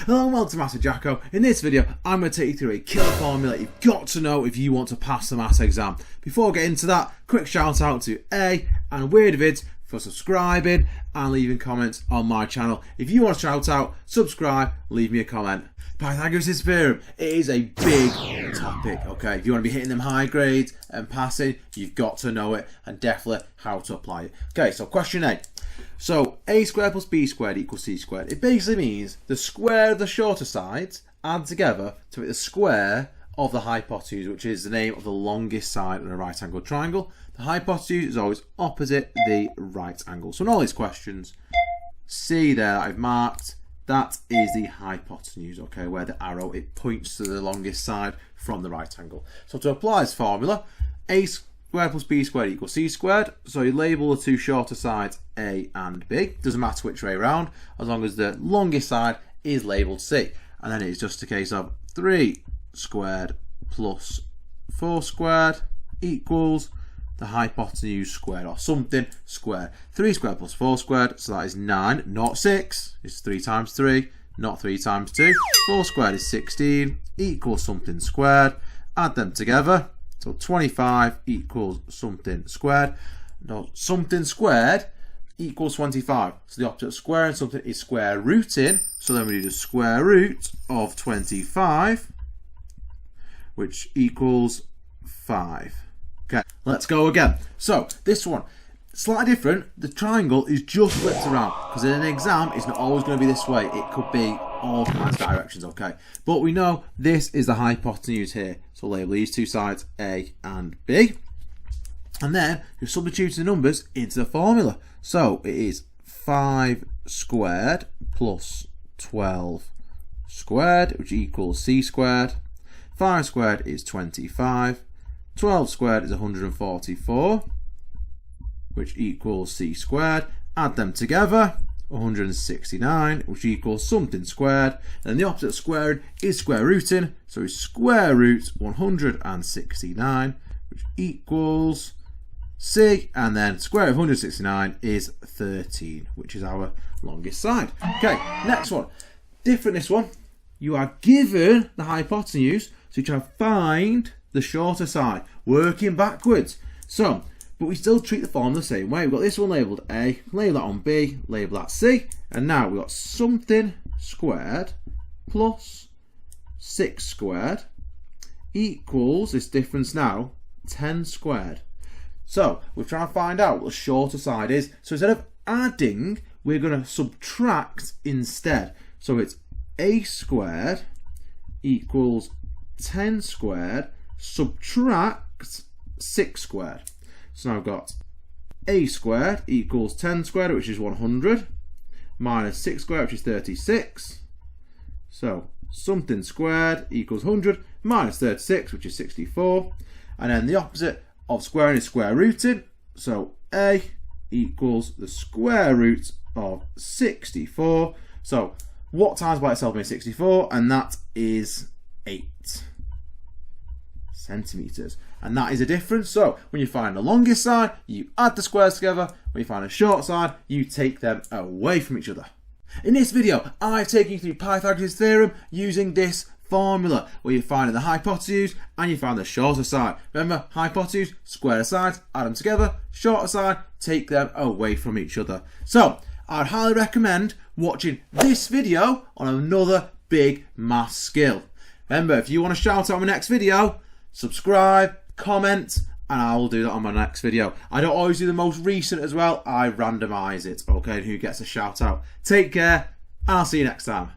Hello and welcome to Maths with Jacko. In this video, I'm going to take you through a killer formula you've got to know if you want to pass the maths exam. Before getting into that, quick shout out to A and Weirdvids for subscribing and leaving comments on my channel. If you want to shout out, subscribe, leave me a comment. Pythagoras Theorem, it is a big topic, okay? If you want to be hitting them high grades and passing, you've got to know it and definitely how to apply it. Okay, so question A. So a squared plus b squared equals c squared. It basically means the square of the shorter sides add together to make the square of the hypotenuse, which is the name of the longest side of a right angled triangle. The hypotenuse is always opposite the right angle. So in all these questions, see there that I've marked, that is the hypotenuse, okay, where the arrow, it points to the longest side from the right angle. So to apply this formula, a squared plus b squared equals c squared. So you label the two shorter sides a and b. Doesn't matter which way around, as long as the longest side is labelled c. And then it's just a case of 3 squared plus 4 squared equals the hypotenuse squared, or something squared. 3 squared plus 4 squared, so that is 9, not 6. It's 3 times 3, not 3 times 2. 4 squared is 16, equals something squared. Add them together, so 25 equals something squared. No, something squared equals 25. So the opposite of square and something is square rooting. So then we do the square root of 25, which equals 5. Okay, let's go again. So this one, slightly different. The triangle is just flipped around because in an exam, it's not always going to be this way. It could be all kinds of directions, okay? But we know this is the hypotenuse here. So label these two sides A and B. And then you substitute the numbers into the formula. So it is 5 squared plus 12 squared, which equals c squared. 5 squared is 25. 12 squared is 144, which equals c squared. Add them together, 169, which equals something squared. And then the opposite of squaring is square rooting, so it's square root 169, which equals c. And then square root of 169 is 13, which is our longest side. Okay, next one. Different this one. You are given the hypotenuse, so you try to find the shorter side, working backwards. So, but we still treat the formula the same way. We've got this one labelled A, label that on B, label that C, and now we've got something squared plus 6 squared equals, this difference now, 10 squared. So we're trying to find out what the shorter side is. So instead of adding, we're going to subtract instead. So it's A squared equals 10 squared, subtract 6 squared. So now I've got a squared equals 10 squared, which is 100, minus 6 squared, which is 36. So something squared equals 100 minus 36, which is 64. And then the opposite of squaring is square rooting. So a equals the square root of 64. So what times by itself makes 64? And that is 8 centimeters, and that is a difference. So when you find the longest side, you add the squares together. When you find a short side, you take them away from each other. In this video, I've taken you through Pythagoras Theorem using this formula, where you find the hypotenuse and you find the shorter side. Remember, hypotenuse, square sides, add them together. Shorter side, take them away from each other. So I'd highly recommend watching this video on another big math skill. Remember, if you want to shout out my next video, subscribe, comment, and I will do that on my next video. I don't always do the most recent as well. I randomise it, okay, who gets a shout out. Take care, and I'll see you next time.